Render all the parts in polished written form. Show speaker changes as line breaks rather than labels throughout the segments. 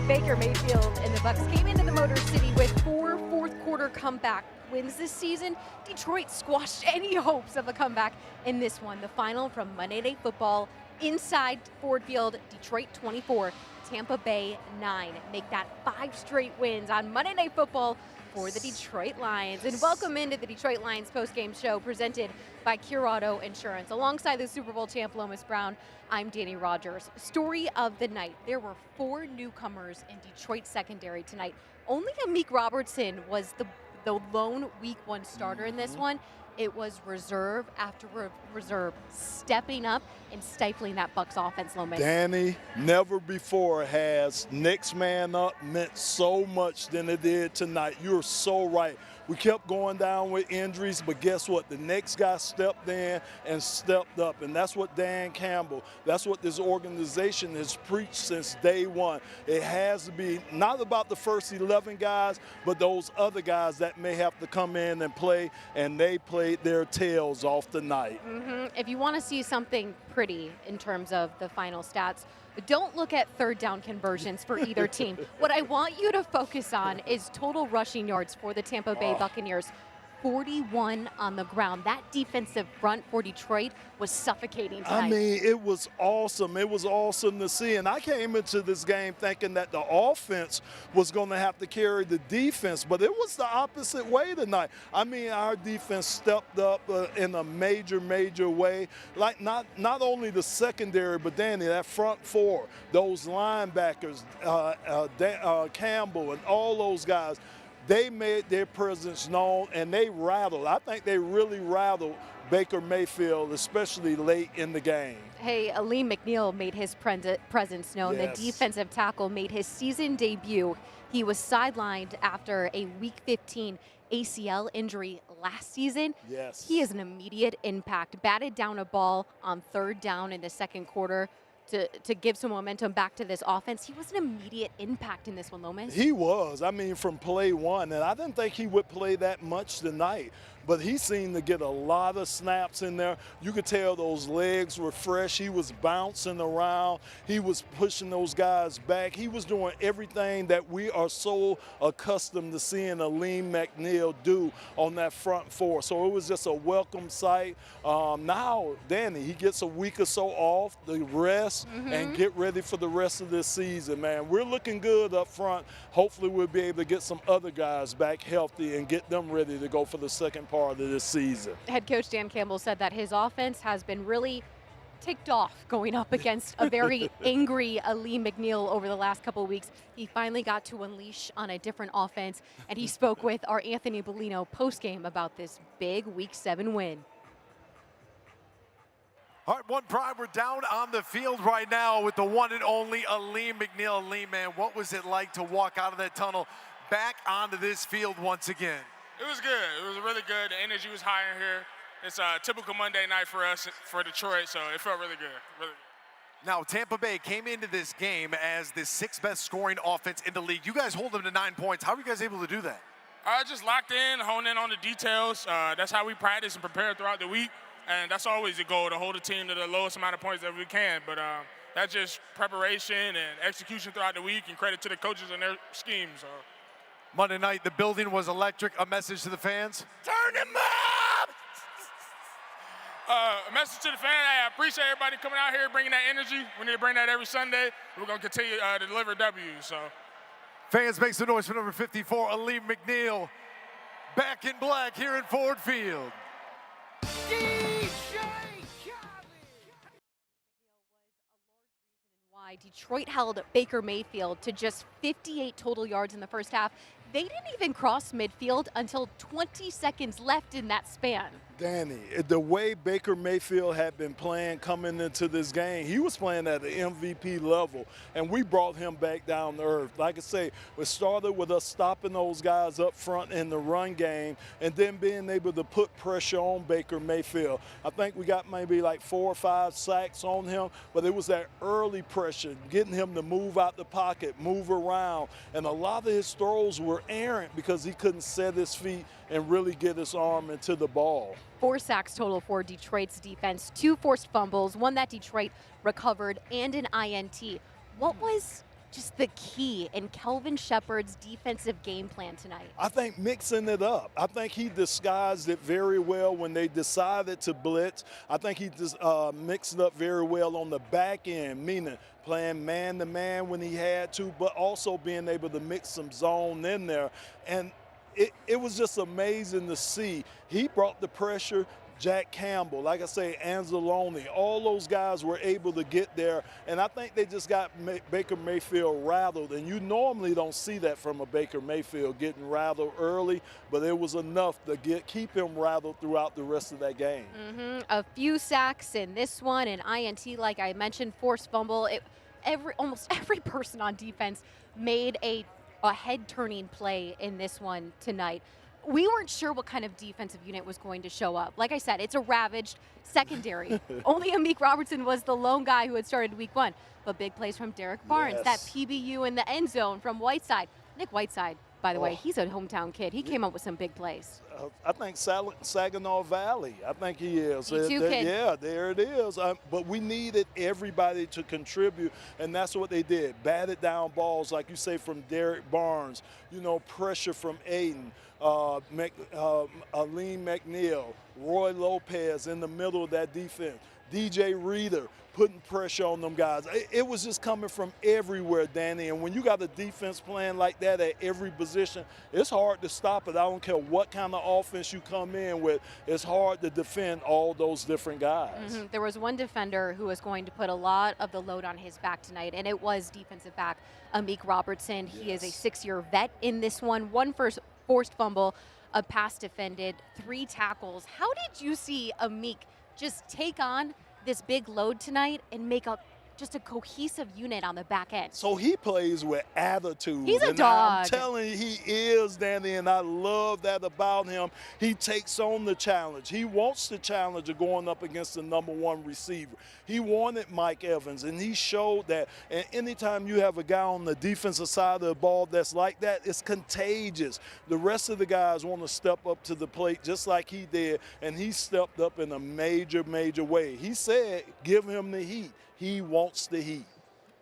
Baker Mayfield and the Bucs came into the Motor City with 4 fourth-quarter comeback wins this season. Detroit squashed any hopes of a comeback in this one. The final from Monday Night Football inside Ford Field, Detroit 24, Tampa Bay 9. Make that 5 straight wins on Monday Night Football for the Detroit Lions. And welcome into the Detroit Lions postgame show presented by Cure Auto Insurance. Alongside the Super Bowl champ Lomas Brown, I'm Dannie Rogers. Story of the night. There were 4 newcomers in Detroit secondary tonight. Only Amik Robertson was the lone week 1 starter in this one. It was reserve after reserve stepping up and stifling that Bucs offense, Lomas.
Danny, never before has next man up meant so much than it did tonight. You're so right. We kept going down with injuries, but guess what? The next guy stepped in and stepped up, and that's what Dan Campbell, that's what this organization has preached since day one. It has to be not about the first 11 guys, but those other guys that may have to come in and play, and they played their tails off tonight.
If you want to see something pretty in terms of the final stats, don't look at third down conversions for either team. What I want you to focus on is total rushing yards for the Tampa Bay Buccaneers. 41 on the ground. That defensive front for Detroit was suffocating tonight.
I mean, it was awesome. It was awesome to see. And I came into this game thinking that the offense was going to have to carry the defense, but it was the opposite way tonight. I mean, our defense stepped up in a major, major way. Like not only the secondary, but Danny, that front 4, those linebackers, Campbell and all those guys, they made their presence known, and they rattled. I think they really rattled Baker Mayfield, especially late in the game.
Hey, Alim McNeill made his presence known.
Yes.
The defensive tackle made his season debut. He was sidelined after a Week 15 ACL injury last season.
Yes.
He is an immediate impact. Batted down a ball on 3rd down in the second quarter to give some momentum back to this offense. He was an immediate impact in this one, Lomas.
He was. I mean, from play 1, and I didn't think he would play that much tonight, but he seemed to get a lot of snaps in there. You could tell those legs were fresh. He was bouncing around. He was pushing those guys back. He was doing everything that we are so accustomed to seeing Alim McNeill do on that front 4. So it was just a welcome sight. Now, Danny, he gets a week or so off, the rest, and get ready for the rest of this season, man. We're looking good up front. Hopefully we'll be able to get some other guys back healthy and get them ready to go for the second part of this season.
Head coach Dan Campbell said that his offense has been really ticked off going up against a very angry Alim McNeill over the last couple of weeks. He finally got to unleash on a different offense, and he spoke with our Anthony Bellino postgame about this big Week 7 win.
All right, One Pride, we're down on the field right now with the one and only Alim McNeill. Alim, man, what was it like to walk out of that tunnel back onto this field once again?
It was good. It was really good. The energy was high in here. It's a typical Monday night for us, for Detroit, so it felt really good. Really good.
Now, Tampa Bay came into this game as the 6th best scoring offense in the league. You guys hold them to 9 points. How are you guys able to do that?
Just locked in, honed in on the details. That's how we practice and prepare throughout the week. And that's always the goal, to hold the team to the lowest amount of points that we can. But that's just preparation and execution throughout the week, and credit to the coaches and their schemes. So.
Monday night, the building was electric. A message to the fans?
Turn them up! A message to the fans, I appreciate everybody coming out here, bringing that energy. We need to bring that every Sunday. We're going to continue to deliver W's. So.
Fans, make some noise for number 54, Alim McNeill. Back in black here in Ford Field.
Why Detroit held Baker Mayfield to just 58 total yards in the first half. They didn't even cross midfield until 20 seconds left in that span.
Danny, the way Baker Mayfield had been playing coming into this game, he was playing at the MVP level, and we brought him back down to earth. Like I say, it started with us stopping those guys up front in the run game and then being able to put pressure on Baker Mayfield. I think we got maybe like 4 or 5 sacks on him, but it was that early pressure, getting him to move out the pocket, move around, and a lot of his throws were errant because he couldn't set his feet and really get his arm into the ball.
4 sacks total for Detroit's defense, 2 forced fumbles, 1 that Detroit recovered, and an INT. What was just the key in Kelvin Shepherd's defensive game plan tonight?
I think mixing it up. I think he disguised it very well when they decided to blitz. I think he just mixed it up very well on the back end, meaning playing man-to-man when he had to, but also being able to mix some zone in there. And it was just amazing to see. He brought the pressure. Jack Campbell, like I say, Anzalone, all those guys were able to get there, and I think they just got Baker Mayfield rattled, and you normally don't see that from a Baker Mayfield getting rattled early, but it was enough to keep him rattled throughout the rest of that game.
A few sacks in this one, an INT, like I mentioned, forced fumble. Almost every person on defense made a head-turning play in this one tonight. We weren't sure what kind of defensive unit was going to show up. Like I said, it's a ravaged secondary. Only Amik Robertson was the lone guy who had started week 1. But big plays from Derek Barnes, that PBU in the end zone from Whiteside. Nick Whiteside, by the way, he's a hometown kid. He came up with some big plays.
I think Saginaw Valley. I think he is.
kid.
Yeah, there it is. But we needed everybody to contribute, and that's what they did. Batted down balls, like you say, from Derek Barnes. Pressure from Aiden. Aleem McNeil, Roy Lopez in the middle of that defense. DJ Reader putting pressure on them guys. It was just coming from everywhere, Danny. And when you got a defense playing like that at every position, it's hard to stop it. I don't care what kind of offense you come in with. It's hard to defend all those different guys.
There was one defender who was going to put a lot of the load on his back tonight, and it was defensive back Amik Robertson. He is a 6-year vet in this one. One forced fumble, a pass defended, 3 tackles. How did you see Amik just take on this big load tonight and make just a cohesive unit on the back end?
So he plays with attitude.
He's a
and
dog.
I'm telling you, he is, Danny, and I love that about him. He takes on the challenge. He wants the challenge of going up against the #1 receiver. He wanted Mike Evans, and he showed that. And anytime you have a guy on the defensive side of the ball that's like that, it's contagious. The rest of the guys want to step up to the plate just like he did, and he stepped up in a major, major way. He said, give him the heat. He wants the heat.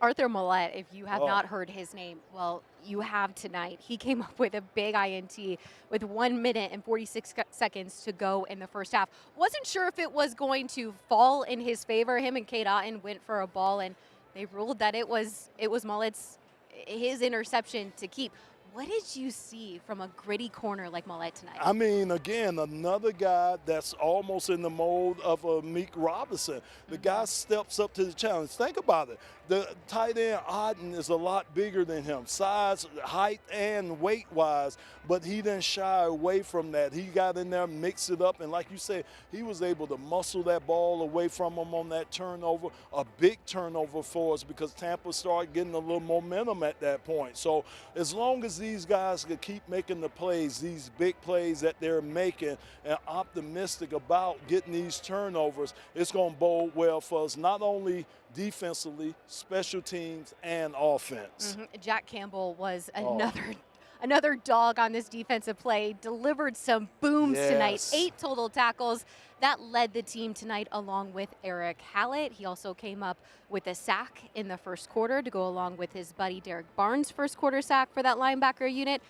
Arthur Millette, if you have not heard his name, well, you have tonight. He came up with a big INT with 1 minute and 46 seconds to go in the first half. Wasn't sure if it was going to fall in his favor. Him and Kate Otten went for a ball, and they ruled that it was Millette's his interception to keep. What did you see from a gritty corner like Millette tonight?
I mean, again, another guy that's almost in the mold of Amik Robertson. The guy steps up to the challenge. Think about it. The tight end, Otten, is a lot bigger than him, size, height, and weight-wise, but he didn't shy away from that. He got in there, mixed it up, and like you said, he was able to muscle that ball away from him on that turnover, a big turnover for us because Tampa started getting a little momentum at that point. So as long as these guys could keep making the plays, these big plays that they're making, and optimistic about getting these turnovers, it's going to bode well for us, not only defensively, special teams, and offense.
Jack Campbell was another dog on this defensive play, delivered some booms tonight, 8 total tackles. That led the team tonight along with Eric Hallett. He also came up with a sack in the first quarter to go along with his buddy Derek Barnes' first quarter sack for that linebacker unit.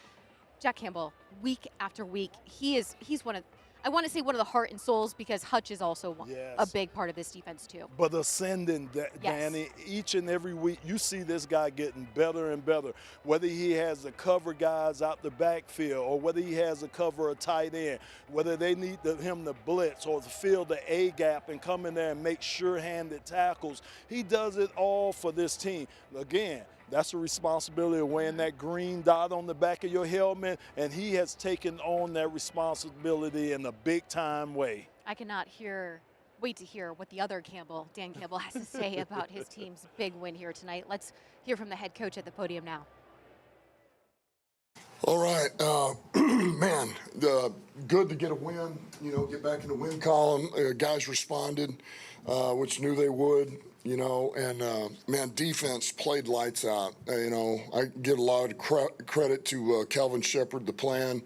Jack Campbell, week after week, he's one of, I want to say one of the heart and souls, because Hutch is also a big part of this defense too.
But ascending, Danny, each and every week, you see this guy getting better and better. Whether he has to cover guys out the backfield, or whether he has to cover a tight end, whether they need him to blitz or to fill the A gap and come in there and make sure-handed tackles, he does it all for this team. Again, that's a responsibility of wearing that green dot on the back of your helmet, and he has taken on that responsibility in a big-time way.
I cannot wait to hear what the other Campbell, Dan Campbell, has to say about his team's big win here tonight. Let's hear from the head coach at the podium now.
All right, man, good to get a win, get back in the win column. Guys responded, which knew they would. And man, defense played lights out. I give a lot of credit to Kelvin Shepherd, the plan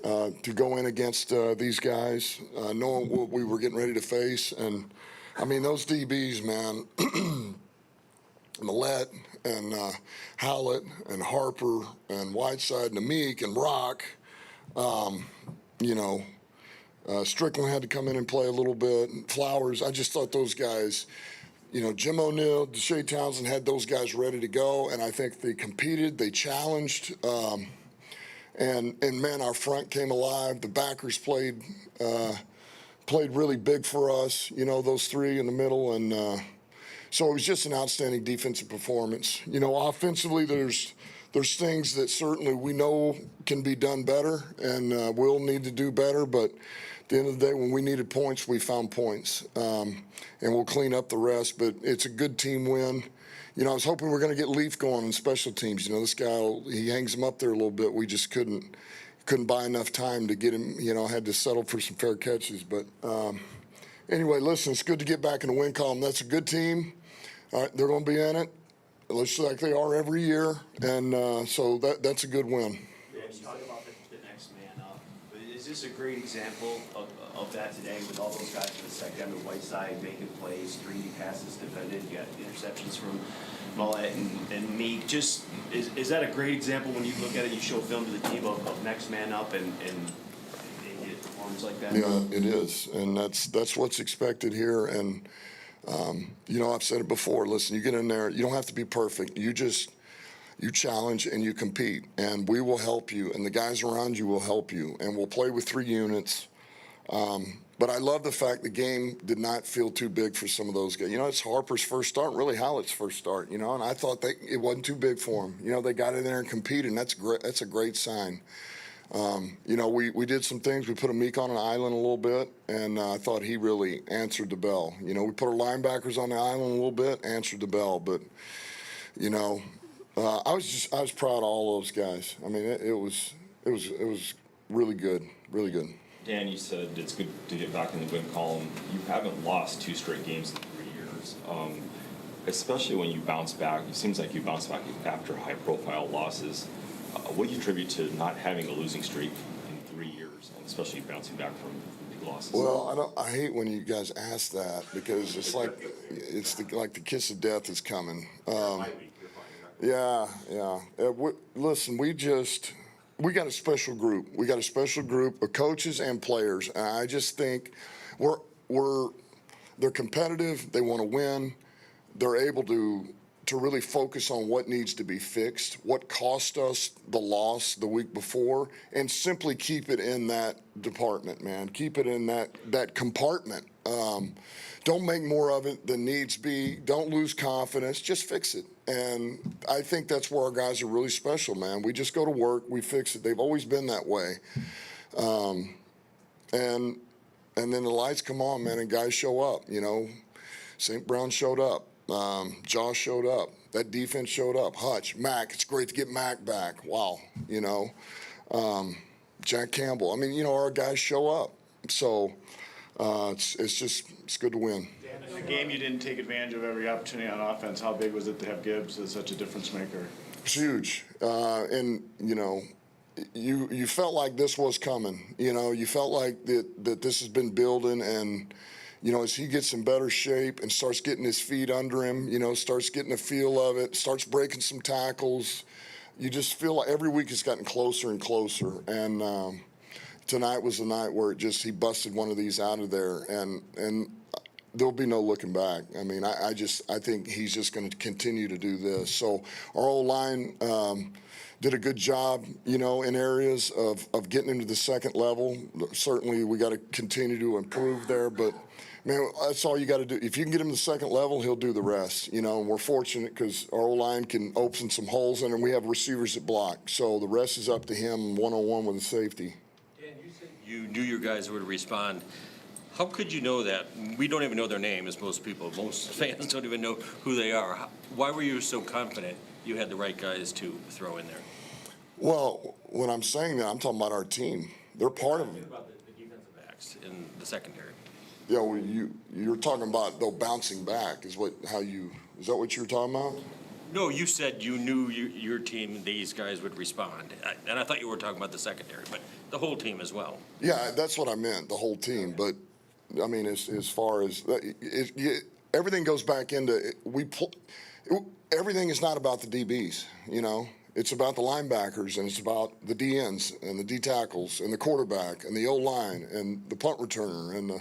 to go in against these guys, knowing what we were getting ready to face. And I mean, those DBs, man, Millette and Howlett and Harper and Whiteside and Amik and Rock. Strickland had to come in and play a little bit. Flowers, I just thought those guys, Jim O'Neill, Deshae Townsend had those guys ready to go, and I think they competed, they challenged, and man, our front came alive. The backers played really big for us. Those three in the middle, and so it was just an outstanding defensive performance. Offensively, there's things that certainly we know can be done better, and we'll need to do better, but at the end of the day, when we needed points, we found points, and we'll clean up the rest. But it's a good team win. I was hoping we were going to get Leaf going in special teams. This guy, he hangs him up there a little bit. We just couldn't buy enough time to get him. Had to settle for some fair catches. But anyway, listen, it's good to get back in the win column. That's a good team. All right, they're going to be in it. It looks like they are every year, and so that's a good win.
Yeah, you talk about the next man up. But is this a great example of that today with all those guys in the second with Whiteside making plays, 3 passes defended, you got interceptions from Millette and Meek. Just is that a great example when you look at it, you show film to the team of next man up and they get performance like that?
Yeah, it is, and that's what's expected here. And I've said it before. Listen, you get in there, you don't have to be perfect. You challenge and you compete, and we will help you, and the guys around you will help you, and we'll play with 3 units. But I love the fact the game did not feel too big for some of those guys. It's Harper's first start, really Howlett's first start, and I thought it wasn't too big for them. They got in there and competed, and that's great. That's a great sign. We did some things. We put Amik on an island a little bit, and I thought he really answered the bell. We put our linebackers on the island a little bit, answered the bell. But, I was proud of all those guys. I mean, it was really good, really good.
Dan, you said it's good to get back in the win column. You haven't lost 2 straight games in 3 years, especially when you bounce back. It seems like you bounce back after high-profile losses. What do you attribute to not having a losing streak in 3 years, and especially bouncing back from big losses?
Well, I hate when you guys ask that because it's like like the kiss of death is coming. Yeah. Listen, we got a special group. We got a special group of coaches and players, and I just think they're competitive. They want to win. They're able to really focus on what needs to be fixed, what cost us the loss the week before, and simply keep it in that department, man. Keep it in that compartment. Don't make more of it than needs be. Don't lose confidence. Just fix it. And I think that's where our guys are really special, man. We just go to work. We fix it. They've always been that way. And then the lights come on, man, and guys show up. St. Brown showed up. Josh showed up. That defense showed up. Hutch, Mac. It's great to get Mac back. Wow. Jack Campbell. I mean, our guys show up. So it's good to win.
In the game, you didn't take advantage of every opportunity on offense. How big was it to have Gibbs as such a difference maker?
It's huge. And you felt like this was coming. You felt like that this has been building, and as he gets in better shape and starts getting his feet under him, starts getting a feel of it, starts breaking some tackles, you just feel like every week it's gotten closer and closer. And tonight was the night where he busted one of these out of there, and there'll be no looking back. I mean, I think he's just going to continue to do this. So our O-line did a good job, in areas of getting into the second level. Certainly we got to continue to improve there, but man, that's all you got to do. If you can get him to the second level, he'll do the rest. And we're fortunate because our O-line can open some holes in, and we have receivers that block. So the rest is up to him one-on-one with the safety.
Dan, you said you knew your guys would respond. How could you know that? We don't even know their name, as most fans don't even know who they are. Why were you so confident you had the right guys to throw in there?
Well, when I'm saying that, I'm talking about our team. They're part of it.
About the defensive backs in the secondary.
Yeah, well, you're talking about though bouncing back is that what you were talking about?
No, you said you knew your team, these guys would respond, and I thought you were talking about the secondary, but the whole team as well.
Yeah, that's what I meant, the whole team. But I mean, as far as everything goes back into everything is not about the DBs, you know. It's about the linebackers, and it's about the DNs and the D tackles and the quarterback and the O-line and the punt returner.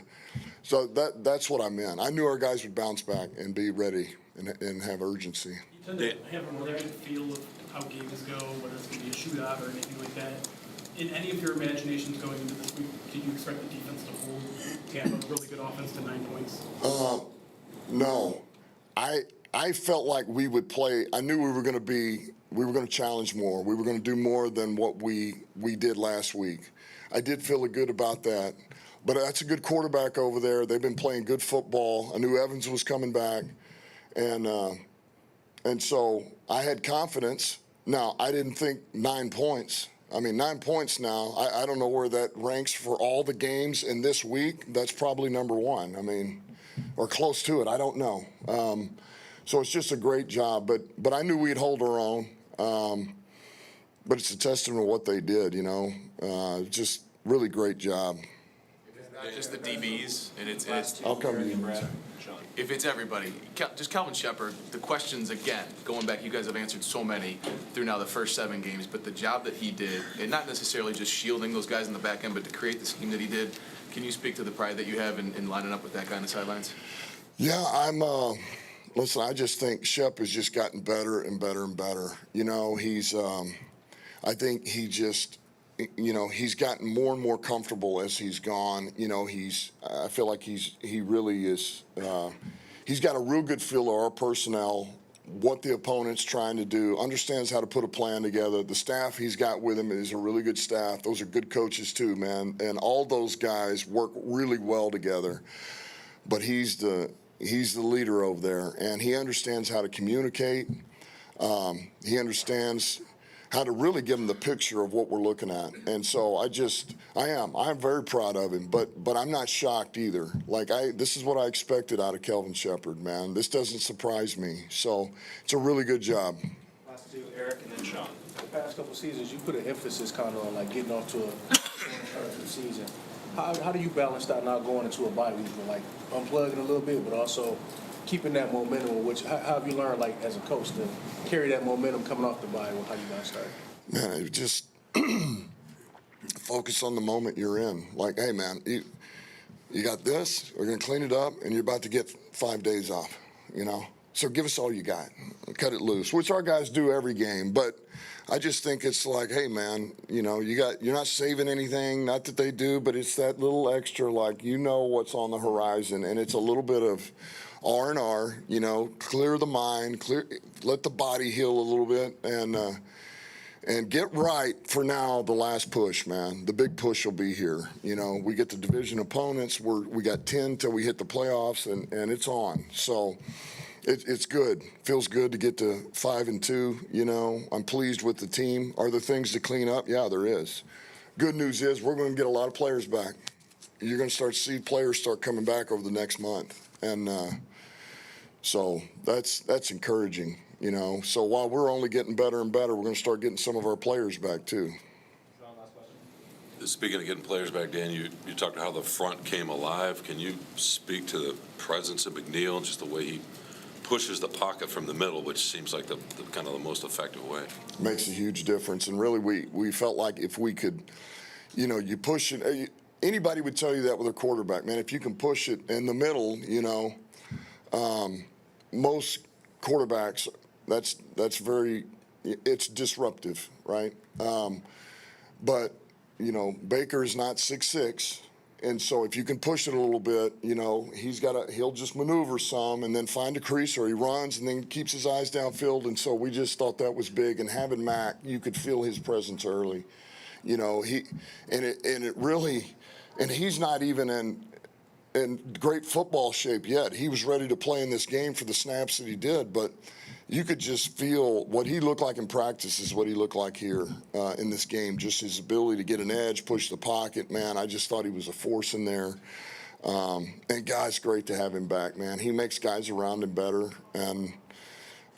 So that's what I meant. I knew our guys would bounce back and be ready and have urgency.
You tend to have a really good feel of how games go, whether it's going to be a shootout or anything like that. In any of your imaginations going into this week, did you expect the defense to hold Tampa, really good offense, to 9 points?
No. I felt like we would play. I knew we were going to challenge more. We were going to do more than what we did last week. I did feel good about that. But that's a good quarterback over there. They've been playing good football. I knew Evans was coming back. And so I had confidence. Now, I didn't think 9 points. I mean, 9 points now, I don't know where that ranks for all the games in this week. That's probably number one. I mean, or close to it. I don't know. So it's just a great job. But I knew we'd hold our own. But it's a testament of what they did, you know. Just really great job.
Not just the DBs, and it's
I'll come to you, Brad.
if it's everybody, just Calvin Shepard, the questions again, going back, you guys have answered so many through now the first 7 games, but the job that he did, and not necessarily just shielding those guys in the back end, but to create the scheme that he did, can you speak to the pride that you have in lining up with that guy on the sidelines?
Yeah, listen, I just think Shep has just gotten better and better and better. You know, I think he just, you know, he's gotten more and more comfortable as he's gone. You know, I feel like he really is, he's got a real good feel of our personnel, what the opponent's trying to do, understands how to put a plan together. The staff he's got with him is a really good staff. Those are good coaches too, man. And all those guys work really well together. But he's the leader over there, and he understands how to communicate. He understands how to really give them the picture of what we're looking at. And so I'm very proud of him, but I'm not shocked either. This is what I expected out of Kelvin Shepard, man. This doesn't surprise me. So it's a really good job.
Last two, Eric and then Sean. The past couple seasons, you put an emphasis kind of on getting off to a start of the season. How do you balance that now going into a bye week, unplugging a little bit, but also keeping that momentum? How have you learned, as a coach, to carry that momentum coming off the bye with how you guys start?
Man, just focus on the moment you're in. Hey, man, you got this. We're going to clean it up, and you're about to get 5 days off, you know? So give us all you got. Cut it loose, which our guys do every game. But I just think it's hey, man, you know, you're not saving anything. Not that they do, but it's that little extra, you know what's on the horizon. And it's a little bit of R&R, you know, clear the mind, let the body heal a little bit, and get right for now the last push, man. The big push will be here. You know, we get the division opponents. We got 10 till we hit the playoffs, and it's on. So it's good. Feels good to get to 5-2. You know, I'm pleased with the team. Are there things to clean up? Yeah, there is. Good news is we're going to get a lot of players back. You're going to start to see players start coming back over the next month, and so that's encouraging. You know, so while we're only getting better and better, we're going to start getting some of our players back too.
Speaking of getting players back, Dan, you talked about how the front came alive. Can you speak to the presence of McNeil and just the way he pushes the pocket from the middle, which seems like the kind of the most effective way?
Makes a huge difference, and really we felt like if we could, you know, you push it. Anybody would tell you that with a quarterback, man. If you can push it in the middle, you know, most quarterbacks. That's very, it's disruptive, right? But, you know, Baker's not 6'6", and so if you can push it a little bit, you know, he'll just maneuver some and then find a crease, or he runs and then keeps his eyes downfield, and so we just thought that was big. And having Mac, you could feel his presence early, you know, and he's not even in great football shape yet. He was ready to play in this game for the snaps that he did, but you could just feel what he looked like in practice is what he looked like here in this game. Just his ability to get an edge, push the pocket, man. I just thought he was a force in there. And guys, great to have him back, man. He makes guys around him better, and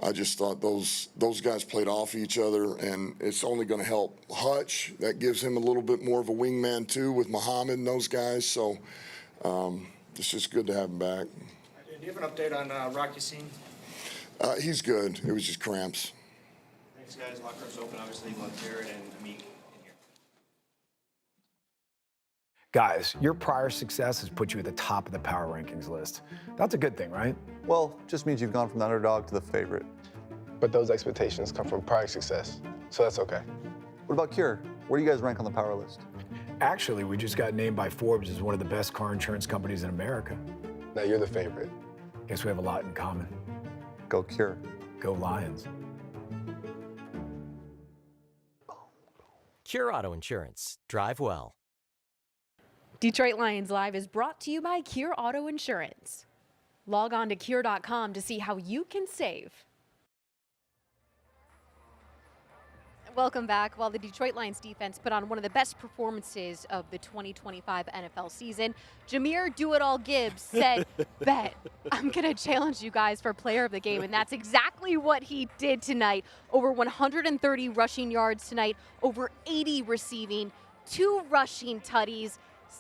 I just thought those guys played off each other, and it's only going to help Hutch. That gives him a little bit more of a wingman too with Muhammad and those guys. So it's just good to have him back.
Do you have an update on Rocky Scene?
He's good. It was just cramps.
Thanks, guys. Locker room's open. Obviously, love Jared and Amik in here.
Guys, your prior success has put you at the top of the power rankings list. That's a good thing, right?
Well, just means you've gone from the underdog to the favorite.
But those expectations come from prior success, so that's okay.
What about Cure? Where do you guys rank on the power list?
Actually, we just got named by Forbes as one of the best car insurance companies in America.
Now you're the favorite.
Guess we have a lot in common.
Go Cure.
Go Lions.
Cure Auto Insurance. Drive well.
Detroit Lions Live is brought to you by Cure Auto Insurance. Log on to cure.com to see how you can save. Welcome back. While the Detroit Lions defense put on one of the best performances of the 2025 NFL season, Jahmyr Do-It-All Gibbs said, bet, I'm going to challenge you guys for player of the game. And that's exactly what he did tonight. Over 130 rushing yards tonight, over 80 receiving, 2 rushing tutties,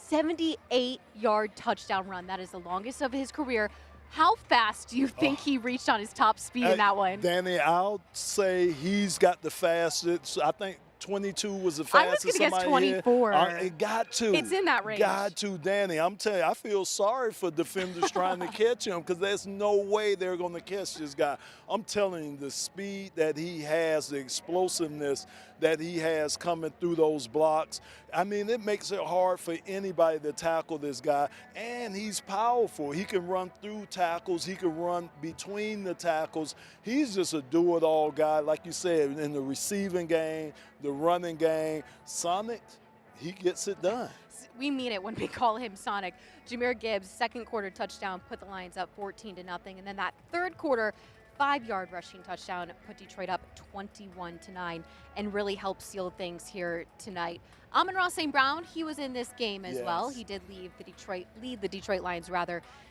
78-yard touchdown run. That is the longest of his career. How fast do you think he reached on his top speed in that one?
Danny, I'll say he's got the fastest. I think 22 was the fastest.
I was going to guess 24.
It got to.
It's in that range.
Got to, Danny. I'm telling you, I feel sorry for defenders trying to catch him because there's no way they're going to catch this guy. I'm telling you, the speed that he has, the explosiveness that he has coming through those blocks, I mean, it makes it hard for anybody to tackle this guy. And he's powerful. He can run through tackles. He can run between the tackles. He's just a do-it-all guy, like you said, in the receiving game, the running game. Sonic, he gets it done.
We mean it when we call him Sonic. Jahmyr Gibbs, second quarter touchdown, put the Lions up 14-0. And then that third quarter, 5-yard rushing touchdown, put Detroit up 21-9 and really helped seal things here tonight. Amon-Ra St. Brown, he was in this game as well. He did lead the Detroit Lions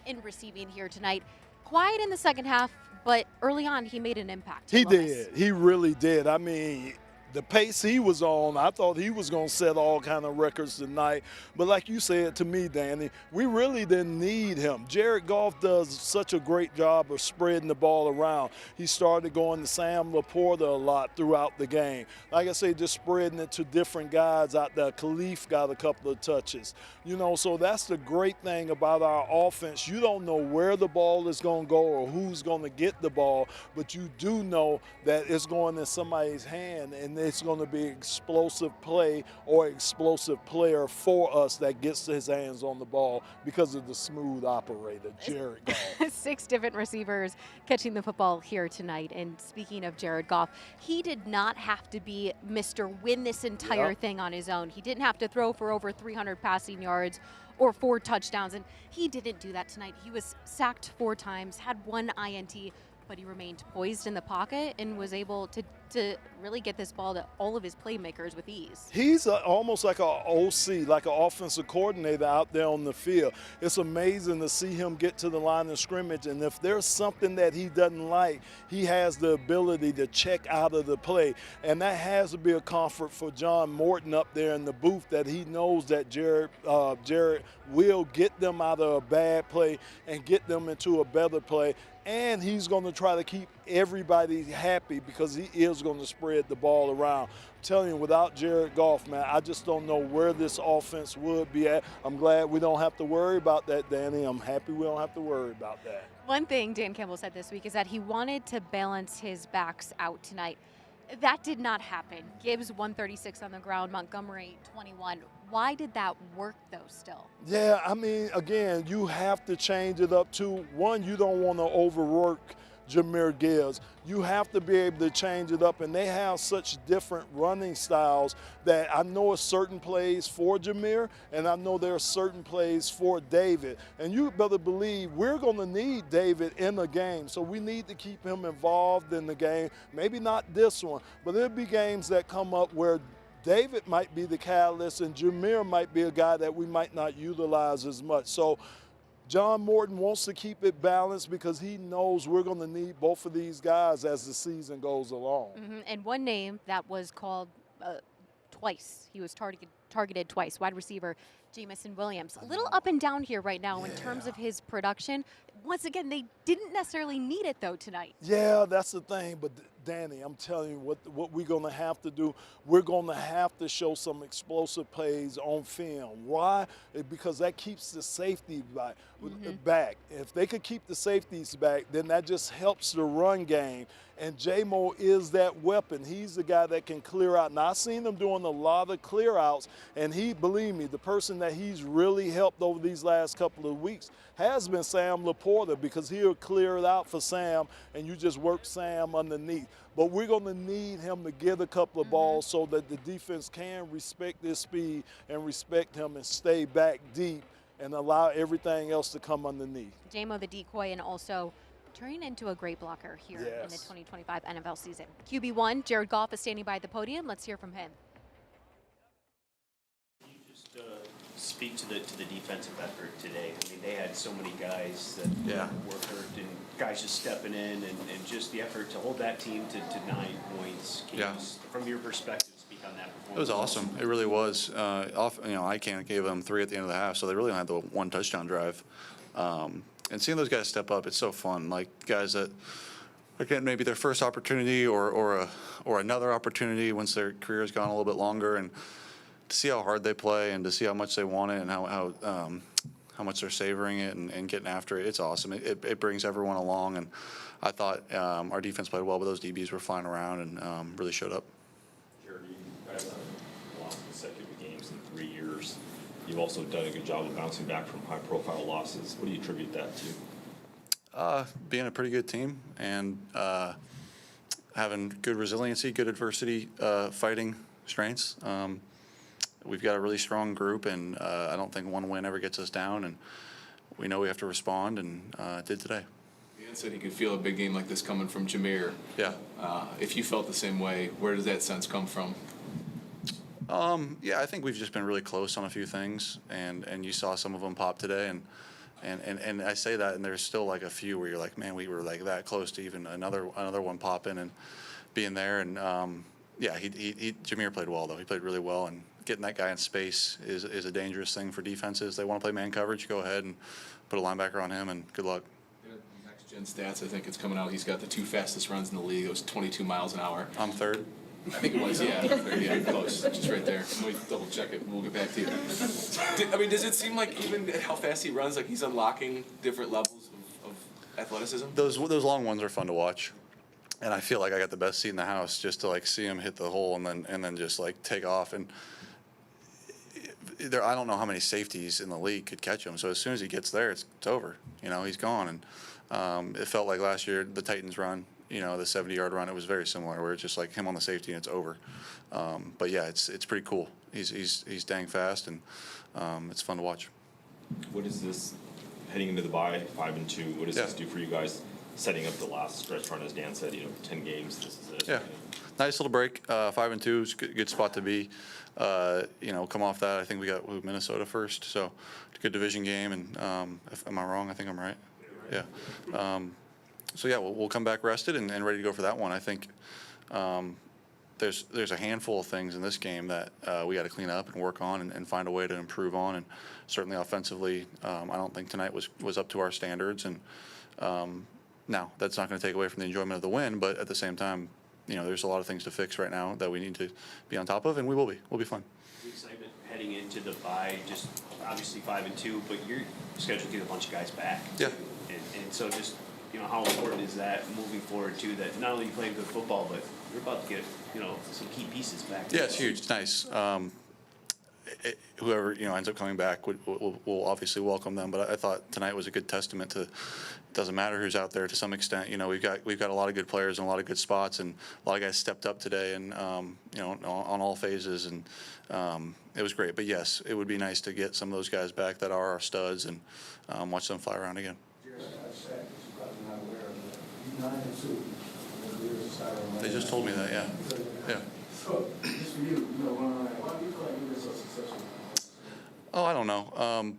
in receiving here tonight. Quiet in the second half, but early on he made an impact.
He did. He really did. I mean, the pace he was on, I thought he was going to set all kind of records tonight. But like you said to me, Danny, we really didn't need him. Jared Goff does such a great job of spreading the ball around. He started going to Sam Laporta a lot throughout the game. Like I say, just spreading it to different guys out there. Khalif got a couple of touches. You know, so that's the great thing about our offense. You don't know where the ball is going to go or who's going to get the ball, but you do know that it's going in somebody's hand, and it's going to be explosive play or explosive player for us that gets his hands on the ball because of the smooth operator, Jared Goff.
6 different receivers catching the football here tonight. And speaking of Jared Goff, he did not have to be Mr. Win this entire thing on his own. He didn't have to throw for over 300 passing yards or 4 touchdowns, and he didn't do that tonight. He was sacked 4 times, had 1 INT, but he remained poised in the pocket and was able to really get this ball to all of his playmakers with ease.
He's almost like an OC, like an offensive coordinator out there on the field. It's amazing to see him get to the line of scrimmage, and if there's something that he doesn't like, he has the ability to check out of the play, and that has to be a comfort for John Morton up there in the booth, that he knows that Jared will get them out of a bad play and get them into a better play. And he's going to try to keep everybody happy because he is going to spread the ball around. I'm telling you, without Jared Goff, man, I just don't know where this offense would be at. I'm glad we don't have to worry about that, Danny. I'm happy we don't have to worry about that.
One thing Dan Campbell said this week is that he wanted to balance his backs out tonight. That did not happen. Gibbs 136 on the ground, Montgomery 21. Why did that work, though, still?
Yeah, I mean, again, you have to change it up, too. One, you don't want to overwork Jahmyr Gibbs. You have to be able to change it up, and they have such different running styles that I know it's certain plays for Jahmyr, and I know there are certain plays for David. And you better believe we're going to need David in the game, so we need to keep him involved in the game. Maybe not this one, but there'll be games that come up where David might be the catalyst, and Jahmyr might be a guy that we might not utilize as much. So John Morton wants to keep it balanced because he knows we're going to need both of these guys as the season goes along.
And one name that was called twice. He was targeted twice. Wide receiver Jamison Williams. A little up and down here right now in terms of his production. Once again, they didn't necessarily need it, though, tonight.
Yeah, that's the thing. But Danny, I'm telling you what we're going to have to do. We're going to have to show some explosive plays on film. Why? Because that keeps the safety back. If they could keep the safeties back, then that just helps the run game. And J-Mo is that weapon. He's the guy that can clear out. Now, I've seen him doing a lot of clear outs, and believe me, the person that he's really helped over these last couple of weeks has been Sam Laporta, because he'll clear it out for Sam, and you just work Sam underneath. But we're going to need him to get a couple of balls so that the defense can respect his speed and respect him and stay back deep and allow everything else to come underneath.
J-Mo the decoy, and also turning into a great blocker here in the 2025 NFL season. QB1, Jared Goff is standing by the podium. Let's hear from him.
Can you just speak to the defensive effort today? I mean, they had so many guys that were hurt, and guys just stepping in, and just the effort to hold that team to 9 points. Can you just, from your perspective, speak on that performance?
It was awesome. It really was. I gave them 3 at the end of the half, so they really only had the 1 touchdown drive. And seeing those guys step up, it's so fun. Like guys that are getting maybe their first opportunity or another opportunity once their career has gone a little bit longer, and to see how hard they play and to see how much they want it and how much they're savoring it and getting after it, it's awesome. It brings everyone along, and I thought our defense played well, but those DBs were flying around and really showed up.
Jared, you guys have lost consecutive games in 3 years. You've also done a good job of bouncing back from high-profile losses. What do you attribute that to?
Being a pretty good team and having good resiliency, good adversity, fighting strengths. We've got a really strong group, and I don't think one win ever gets us down, and we know we have to respond, and did today.
Dan said he could feel a big game like this coming from Jameer.
Yeah.
If you felt the same way, where does that sense come from?
Yeah, I think we've just been really close on a few things, and you saw some of them pop today, and I say that, and there's still like a few where you're like, man, we were like that close to even another one popping and being there, and Jameer played well though. He played really well, and getting that guy in space is a dangerous thing for defenses. They want to play man coverage, go ahead and put a linebacker on him, and good luck.
Next gen stats, I think it's coming out. He's got the 2 fastest runs in the league. It was 22 miles an hour.
I'm third.
I think it was, yeah, close, just right there. Let me double check it, and we'll get back to you. Does it seem like even how fast he runs, like he's unlocking different levels of athleticism?
Those long ones are fun to watch, and I feel like I got the best seat in the house just to like see him hit the hole and then just like take off. And I don't know how many safeties in the league could catch him. So as soon as he gets there, it's over. He's gone. And it felt like last year the Titans run. The 70-yard run, it was very similar, where it's just like him on the safety and it's over. But yeah, it's pretty cool. He's dang fast, and it's fun to watch.
What is this heading into the bye, 5-2? What does this do for you guys? Setting up the last stretch run, as Dan said, 10 games. This is it.
Yeah, nice little break. 5-2 is a good spot to be. Come off that, I think we got Minnesota first, so good division game. And am I wrong? I think I'm right. Yeah. So yeah, we'll come back rested and ready to go for that one. I think there's a handful of things in this game that we got to clean up and work on and find a way to improve on. And certainly offensively, I don't think tonight was up to our standards. And now that's not going to take away from the enjoyment of the win, but at the same time, there's a lot of things to fix right now that we need to be on top of, and we will be. We'll be fine.
The excitement heading into the bye, just obviously 5-2, but you're scheduled to get a bunch of guys back.
Yeah.
And so just, how important is that moving forward too, that not only you playing good football, but you're about to get, some key pieces back.
Yeah, it's huge. It's nice. Whoever, ends up coming back, we'll obviously welcome them. But I thought tonight was a good testament to, it doesn't matter who's out there to some extent. We've got a lot of good players and a lot of good spots, and a lot of guys stepped up today and, on all phases, and it was great. But yes, it would be nice to get some of those guys back that are our studs and watch them fly around again. They just told me that, yeah.
So, just for you, why do you feel like you've been so successful?
Oh, I don't know.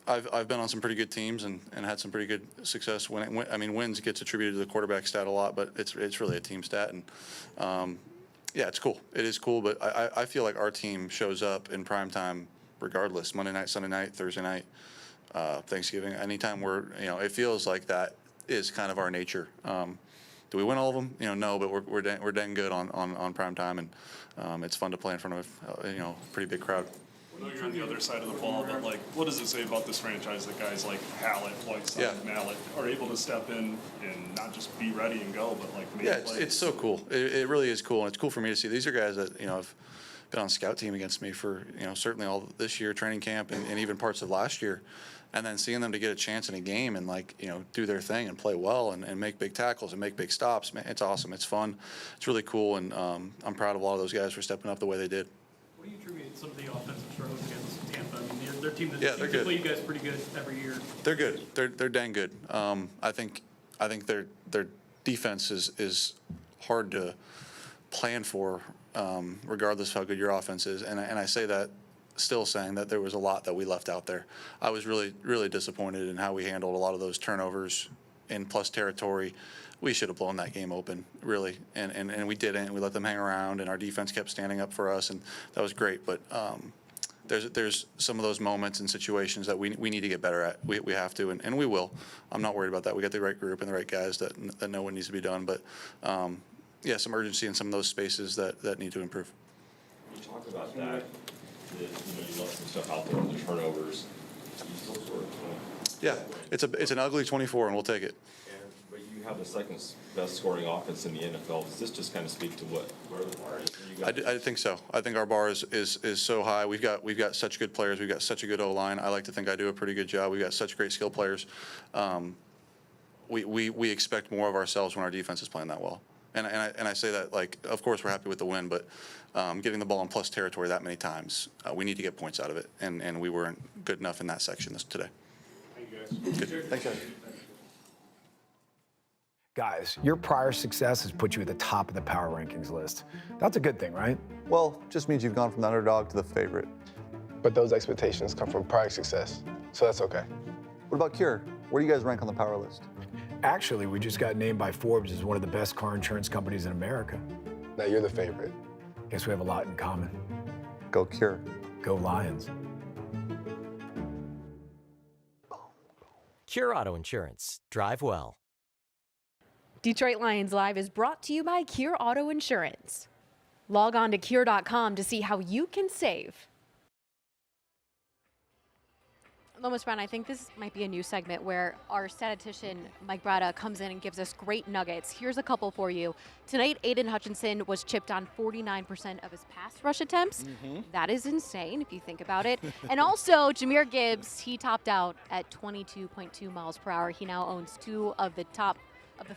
I've been on some pretty good teams and had some pretty good success. Wins gets attributed to the quarterback stat a lot, but it's really a team stat. And Yeah, it's cool. It is cool, but I feel like our team shows up in prime time regardless. Monday night, Sunday night, Thursday night, Thanksgiving. Anytime it feels like that is kind of our nature. Do we win all of them? No, but we're dang good on prime time, and it's fun to play in front of a pretty big crowd.
I know you're on the other side of the ball, but what does it say about this franchise that guys like Hallett, Whiteside, Mallett are able to step in and not just be ready and go, but make plays?
It's so cool. It really is cool, and it's cool for me to see. These are guys that have been on scout team against me for certainly all this year, training camp, and even parts of last year. And then seeing them to get a chance in a game and do their thing and play well and make big tackles and make big stops, man, it's awesome. It's fun. It's really cool, and I'm proud of a lot of those guys for stepping up the way they did.
What do you attribute some of the offensive struggles against Tampa? I mean, they're a team that
they're good.
play you guys pretty good every year.
They're good. They're dang good. I think their defense is hard to plan for, regardless of how good your offense is. And I say that still saying that there was a lot that we left out there. I was really, really disappointed in how we handled a lot of those turnovers in plus territory. We should have blown that game open, really, and we didn't. We let them hang around, and our defense kept standing up for us, and that was great. But there's some of those moments and situations that we need to get better at. We have to, and we will. I'm not worried about that. We got the right group and the right guys that know what needs to be done. But some urgency in some of those spaces that need to improve.
You talk about that. You left some stuff out there with the turnovers. You still sort of,
Yeah, it's an ugly 24, and we'll take it.
But you have the second best scoring offense in the NFL. Does this just kind of speak to where the bar is?
I think so. I think our bar is so high. We've got such good players. We've got such a good O-line. I like to think I do a pretty good job. We've got such great skill players. We expect more of ourselves when our defense is playing that well. And I say that, of course we're happy with the win, but getting the ball in plus territory that many times, we need to get points out of it, and we weren't good enough in that section today.
Thank you, guys.
Good. Thanks, guys.
Guys, your prior success has put you at the top of the power rankings list. That's a good thing, right?
Well, just means you've gone from the underdog to the favorite.
But those expectations come from prior success, so that's okay.
What about Cure? Where do you guys rank on the power list?
Actually, we just got named by Forbes as one of the best car insurance companies in America.
Now you're the favorite.
Guess we have a lot in common.
Go Cure.
Go Lions.
Cure Auto Insurance. Drive well.
Detroit Lions Live is brought to you by Cure Auto Insurance. Log on to cure.com to see how you can save. Lomas Brown, I think this might be a new segment where our statistician, Mike Brada, comes in and gives us great nuggets. Here's a couple for you. Tonight, Aiden Hutchinson was chipped on 49% of his pass rush attempts. That is insane if you think about it. And also, Jahmyr Gibbs, he topped out at 22.2 miles per hour. He now owns two of the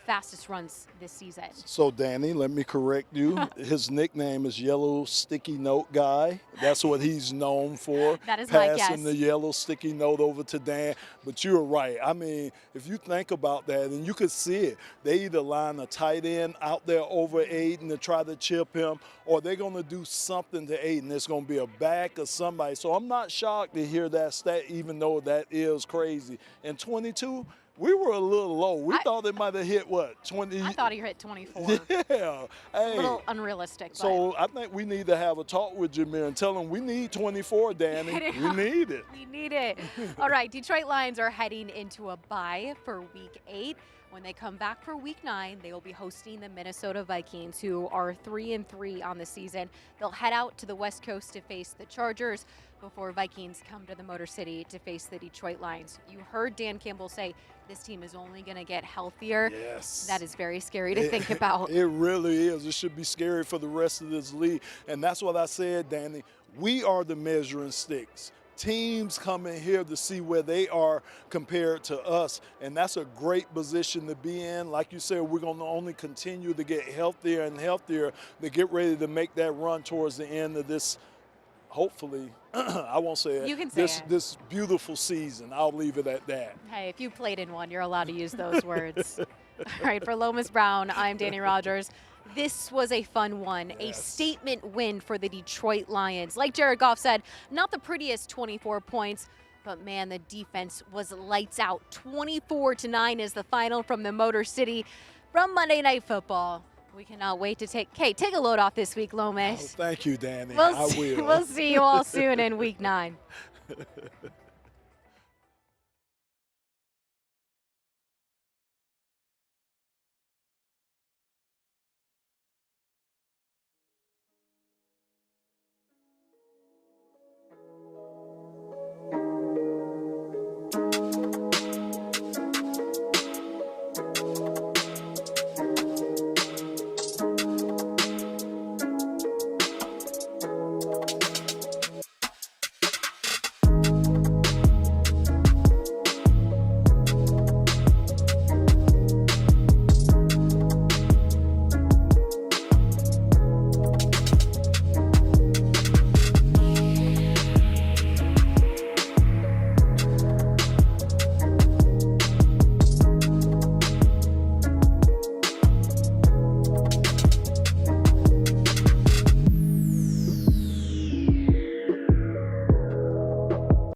fastest runs this season.
So, Danny, let me correct you. His nickname is Yellow Sticky Note Guy. That's what he's known for.
That is my guess.
Passing the yellow sticky note over to Dan. But you're right. I mean, if you think about that, and you could see it, they either line a tight end out there over Aiden to try to chip him, or they're going to do something to Aiden. It's going to be a back or somebody. So I'm not shocked to hear that stat, even though that is crazy. And 22, we were a little low. We thought it might have hit, 20?
I thought he hit 24.
Yeah.
It's
Hey.
a little unrealistic.
So I think we need to have a talk with Jahmyr and tell him we need 24, Danny. We need it.
We need it. All right, Detroit Lions are heading into a bye for Week 8. When they come back for Week 9, they will be hosting the Minnesota Vikings, who are 3-3 on the season. They'll head out to the West Coast to face the Chargers before Vikings come to the Motor City to face the Detroit Lions. You heard Dan Campbell say this team is only going to get healthier.
Yes.
That is very scary to think about.
It really is. It should be scary for the rest of this league. And that's what I said, Danny. We are the measuring sticks. Teams come in here to see where they are compared to us, and that's a great position to be in. Like you said, we're going to only continue to get healthier and healthier to get ready to make that run towards the end of this, hopefully, I won't say it.
You can say
this beautiful season. I'll leave it at that.
Hey, if you played in one, you're allowed to use those words. All right, for Lomas Brown, I'm Dannie Rogers. This was a fun one, a statement win for the Detroit Lions. Like Jared Goff said, not the prettiest 24 points, but man, the defense was lights out. 24-9 is the final from the Motor City from Monday Night Football. We cannot wait to take a load off this week, Lomas.
Thank you, Danny.
We'll
I will.
We'll see you all soon in week 9.